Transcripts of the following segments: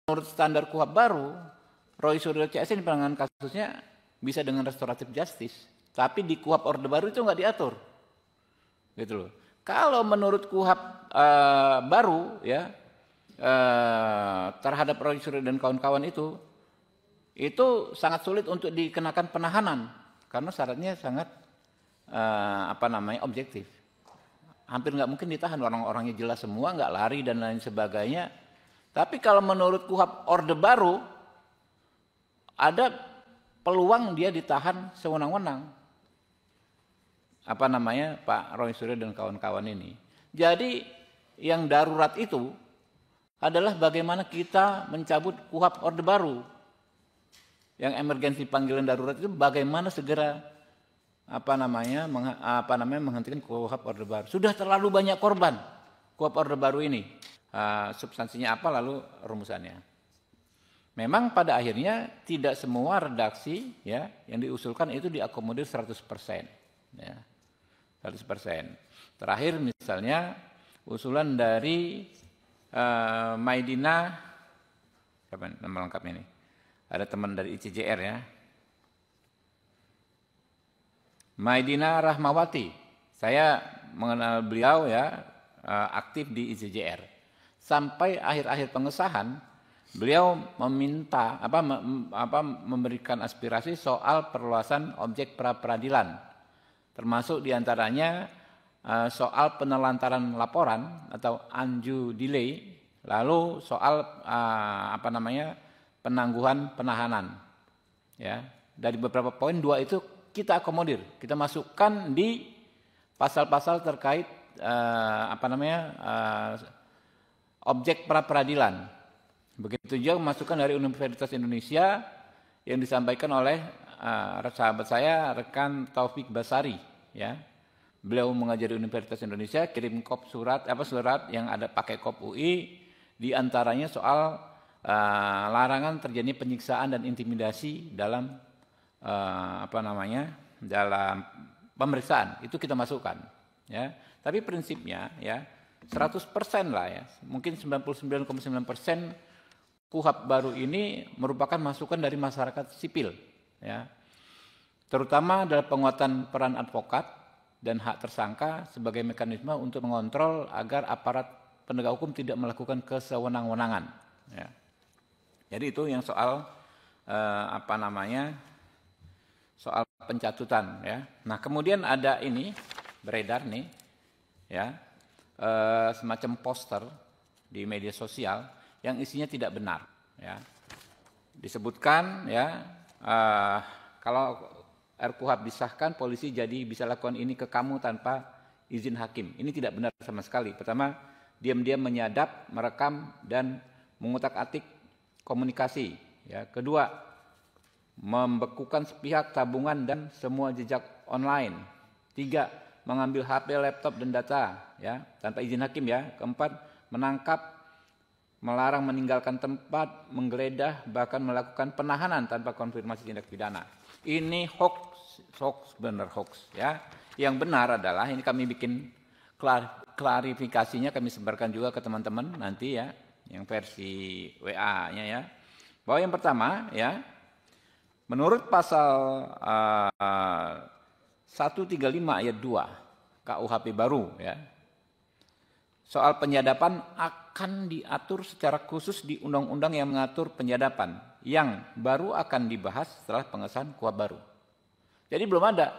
menurut standar KUHP baru, Roy Suryo CS ini penanganan kasusnya bisa dengan restoratif justice, tapi di KUHP Orde Baru itu nggak diatur, gitu loh. Kalau menurut KUHP baru ya terhadap Roy Suryo dan kawan-kawan itu sangat sulit untuk dikenakan penahanan karena syaratnya sangat objektif. Hampir nggak mungkin ditahan, orang-orangnya jelas semua, nggak lari dan lain sebagainya. Tapi kalau menurut KUHP Orde Baru ada peluang dia ditahan sewenang-wenang. Pak Roy Suryo dan kawan-kawan ini. Jadi yang darurat itu adalah bagaimana kita mencabut KUHP Orde Baru. Yang emergensi panggilan darurat itu bagaimana segera menghentikan KUHP Orde Baru. Sudah terlalu banyak korban KUHP Orde Baru ini. Substansinya apa lalu rumusannya. Memang pada akhirnya tidak semua redaksi ya yang diusulkan itu diakomodir 100%. Ya. 100%. Terakhir misalnya usulan dari Maidina, siapa nama lengkapnya ini? Ada teman dari ICJR ya. Maidina Rahmawati. Saya mengenal beliau ya, aktif di ICJR. Sampai akhir-akhir pengesahan, beliau meminta memberikan aspirasi soal perluasan objek pra peradilan, termasuk diantaranya soal penelantaran laporan atau undue delay, lalu soal penangguhan penahanan. Ya, dari beberapa poin 2 itu kita akomodir, kita masukkan di pasal-pasal terkait objek pra peradilan. Begitu juga masukan dari Universitas Indonesia yang disampaikan oleh sahabat saya, rekan Taufik Basari, ya. Beliau mengajar di Universitas Indonesia, kirim surat yang ada pakai kop UI, di antaranya soal larangan terjadi penyiksaan dan intimidasi dalam dalam pemeriksaan. Itu kita masukkan, ya. Tapi prinsipnya ya 100% lah ya, mungkin 99,9% KUHP baru ini merupakan masukan dari masyarakat sipil, ya. Terutama dalam penguatan peran advokat dan hak tersangka sebagai mekanisme untuk mengontrol agar aparat penegak hukum tidak melakukan kesewenang-wenangan. Ya. Jadi itu yang soal soal pencatutan, ya. Nah kemudian ada ini beredar nih, ya. Semacam poster di media sosial yang isinya tidak benar, ya. Disebutkan ya kalau RKUHP disahkan, polisi jadi bisa lakukan ini ke kamu tanpa izin hakim. Ini tidak benar sama sekali. Pertama, diam-diam menyadap, merekam dan mengutak-atik komunikasi, ya. Kedua, membekukan sepihak tabungan dan semua jejak online. 3, mengambil HP, laptop dan data, ya, tanpa izin hakim, ya. Keempat, menangkap, melarang meninggalkan tempat, menggeledah, bahkan melakukan penahanan tanpa konfirmasi tindak pidana. Ini hoax, benar hoax, ya. Yang benar adalah ini kami bikin klarifikasinya, kami sebarkan juga ke teman-teman nanti ya, yang versi WA-nya ya. Bahwa yang pertama ya, menurut pasal 135 ayat 2 KUHP baru ya, soal penyadapan akan diatur secara khusus di undang-undang yang mengatur penyadapan yang baru akan dibahas setelah pengesahan KUHP baru. Jadi belum ada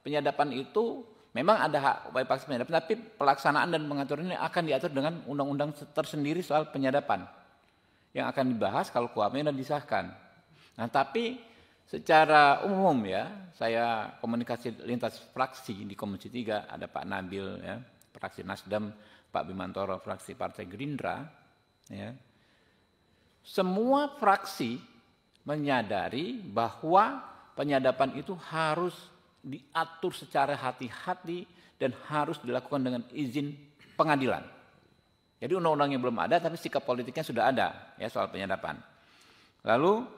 penyadapan itu, memang ada hak upaya paksa penyadapan, tapi pelaksanaan dan pengaturannya akan diatur dengan undang-undang tersendiri soal penyadapan yang akan dibahas kalau KUHP-nya sudah disahkan. Nah, tapi secara umum ya, saya komunikasi lintas fraksi di Komisi 3, ada Pak Nabil ya, fraksi Nasdem, Pak Bimantoro fraksi Partai Gerindra, ya. Semua fraksi menyadari bahwa penyadapan itu harus diatur secara hati-hati dan harus dilakukan dengan izin pengadilan. Jadi undang-undangnya belum ada, tapi sikap politiknya sudah ada ya soal penyadapan. Lalu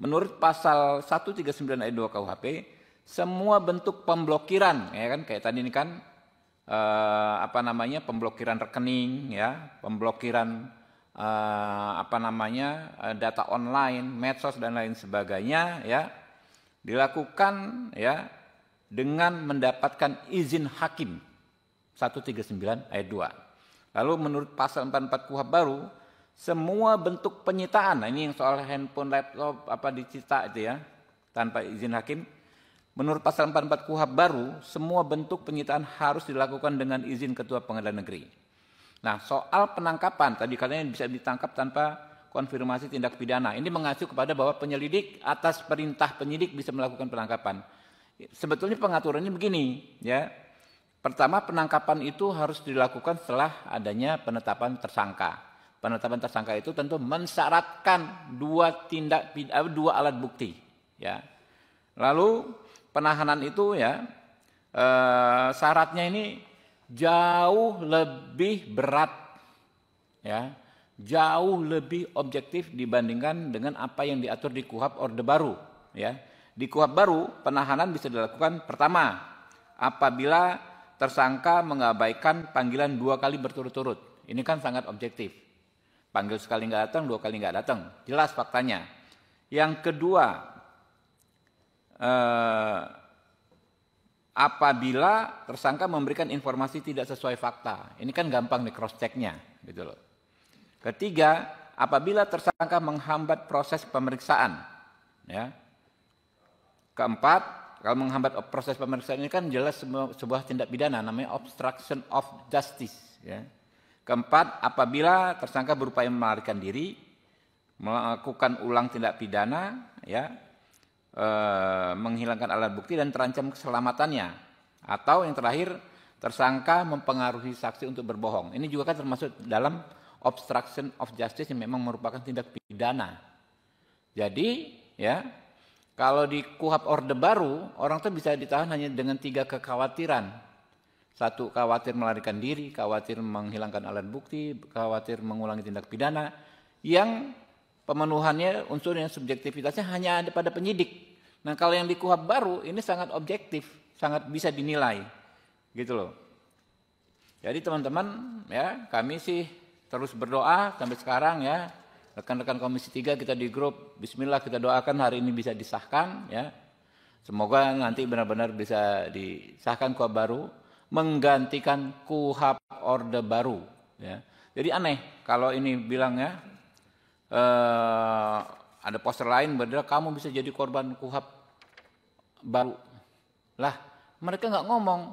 menurut pasal 139 ayat 2 KUHP, semua bentuk pemblokiran, ya kan, kayak tadi ini kan pemblokiran rekening, ya, pemblokiran data online, medsos dan lain sebagainya, ya, dilakukan ya dengan mendapatkan izin hakim 139 ayat 2. Lalu menurut pasal 44 KUHP baru, semua bentuk penyitaan, nah ini yang soal handphone, laptop, disita itu ya, tanpa izin hakim. Menurut pasal 44 KUHP baru, semua bentuk penyitaan harus dilakukan dengan izin Ketua Pengadilan Negeri. Nah, soal penangkapan, tadi katanya bisa ditangkap tanpa konfirmasi tindak pidana. Ini mengacu kepada bahwa penyelidik atas perintah penyidik bisa melakukan penangkapan. Sebetulnya pengaturannya begini, ya. Pertama, penangkapan itu harus dilakukan setelah adanya penetapan tersangka. Penetapan tersangka itu tentu mensyaratkan dua alat bukti, ya. Lalu penahanan itu ya syaratnya ini jauh lebih berat, ya, jauh lebih objektif dibandingkan dengan apa yang diatur di KUHP Orde Baru, ya. Di KUHP baru penahanan bisa dilakukan pertama apabila tersangka mengabaikan panggilan 2 kali berturut-turut. Ini kan sangat objektif. Panggil sekali nggak datang, 2 kali nggak datang, jelas faktanya. Yang kedua, apabila tersangka memberikan informasi tidak sesuai fakta. Ini kan gampang nih cross check-nya, gitu loh. Ketiga, apabila tersangka menghambat proses pemeriksaan, ya. Keempat, kalau menghambat proses pemeriksaan ini kan jelas sebuah tindak pidana, namanya obstruction of justice, ya. Keempat, apabila tersangka berupaya melarikan diri, melakukan ulang tindak pidana, ya, menghilangkan alat bukti dan terancam keselamatannya, atau yang terakhir tersangka mempengaruhi saksi untuk berbohong. Ini juga kan termasuk dalam obstruction of justice yang memang merupakan tindak pidana. Jadi ya, kalau di KUHP Orde Baru orang tuh bisa ditahan hanya dengan 3 kekhawatiran. 1, khawatir melarikan diri, khawatir menghilangkan alat bukti, khawatir mengulangi tindak pidana, yang pemenuhannya unsur yang subjektivitasnya hanya ada pada penyidik. Nah, kalau yang di KUHP baru ini sangat objektif, sangat bisa dinilai, gitu loh. Jadi teman-teman, ya, kami sih terus berdoa sampai sekarang, ya, rekan-rekan Komisi 3 kita di grup, Bismillah kita doakan hari ini bisa disahkan, ya. Semoga nanti benar-benar bisa disahkan KUHP baru, menggantikan KUHP Orde Baru, ya. Jadi aneh kalau ini bilang, ya, ada poster lain berdua kamu bisa jadi korban KUHP baru. Lah, mereka nggak ngomong.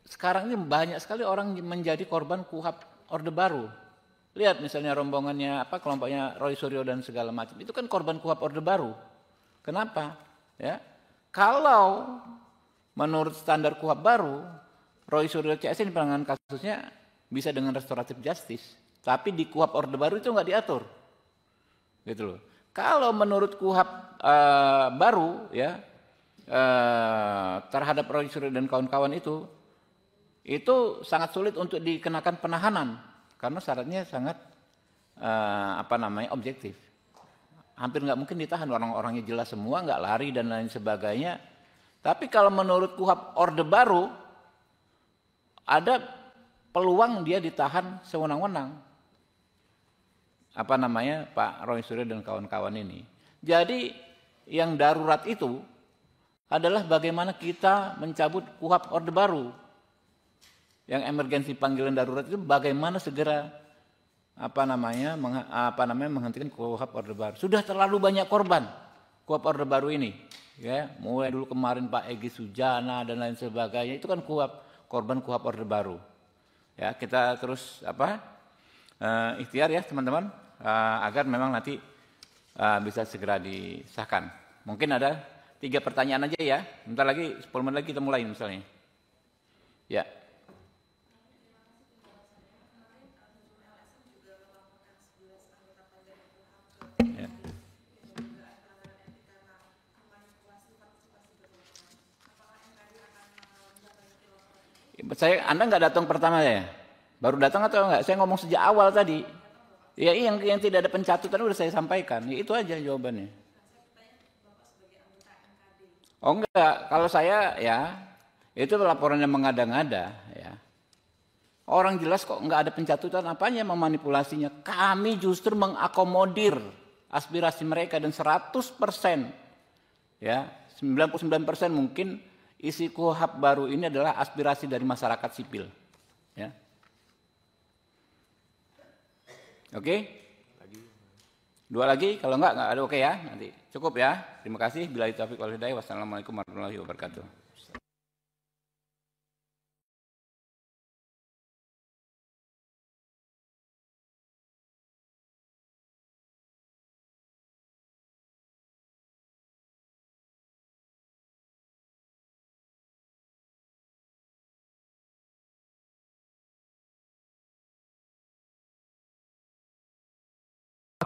Sekarang ini banyak sekali orang menjadi korban KUHP Orde Baru. Lihat misalnya rombongannya kelompoknya Roy Suryo dan segala macam. Itu kan korban KUHP Orde Baru. Kenapa? Ya. Kalau menurut standar KUHP baru, Roy Suryo CS ini penanganan kasusnya bisa dengan restoratif justice. Tapi di KUHP Orde Baru itu nggak diatur, gitu loh. Kalau menurut KUHP baru, ya, terhadap Roy Suryo dan kawan-kawan itu sangat sulit untuk dikenakan penahanan karena syaratnya sangat objektif. Hampir nggak mungkin ditahan, orang-orangnya jelas semua, nggak lari dan lain sebagainya. Tapi kalau menurut KUHP Orde Baru ada peluang dia ditahan sewenang-wenang. Pak Roy Suryo dan kawan-kawan ini. Jadi yang darurat itu adalah bagaimana kita mencabut KUHP Orde Baru. Yang emergensi panggilan darurat itu bagaimana segera menghentikan KUHP Orde Baru. Sudah terlalu banyak korban KUHP Orde Baru ini, ya. Mulai dulu kemarin Pak Egy Sujana dan lain sebagainya, itu kan korban KUHP Orde Baru. Ya, kita terus ikhtiar, ya teman-teman, agar memang nanti bisa segera disahkan. Mungkin ada 3 pertanyaan aja, ya. Bentar lagi 10 menit lagi kita mulai misalnya. Ya. Anda nggak datang pertama ya? Baru datang atau enggak? Saya ngomong sejak awal tadi. Ya, yang tidak ada pencatutan udah saya sampaikan. Ya, itu aja jawabannya. Oh enggak, kalau saya, ya, itu laporannya mengada-ngada, ya. Orang jelas kok nggak ada pencatutan, apanya memanipulasinya. Kami justru mengakomodir aspirasi mereka dan 100%, ya 99% mungkin isi KUHP baru ini adalah aspirasi dari masyarakat sipil. Ya. Oke? Dua lagi, kalau enggak ada oke ya. Nanti cukup ya. Terima kasih. Billahi taufiq wal hidayah. Wassalamualaikum warahmatullahi wabarakatuh.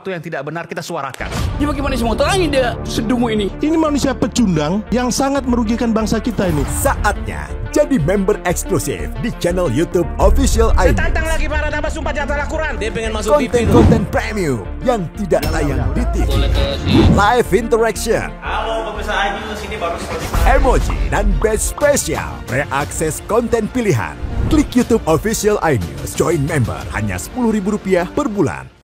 Yang tidak benar kita suarakan. Ini bagaimana semua terangin dia sedungu ini? Ini manusia pecundang yang sangat merugikan bangsa kita ini. Saatnya jadi member eksklusif di channel YouTube Official iNews. Tantang lagi para nama sumpah di atas Al-Quran. Dia pengen masuk TV. Konten premium yang tidak tayang di TV. Live interaction. Halo pemirsa iNews, ini baru seperti Emoji dan badge spesial. Reakses konten pilihan. Klik YouTube Official iNews. Join member hanya Rp10.000 per bulan.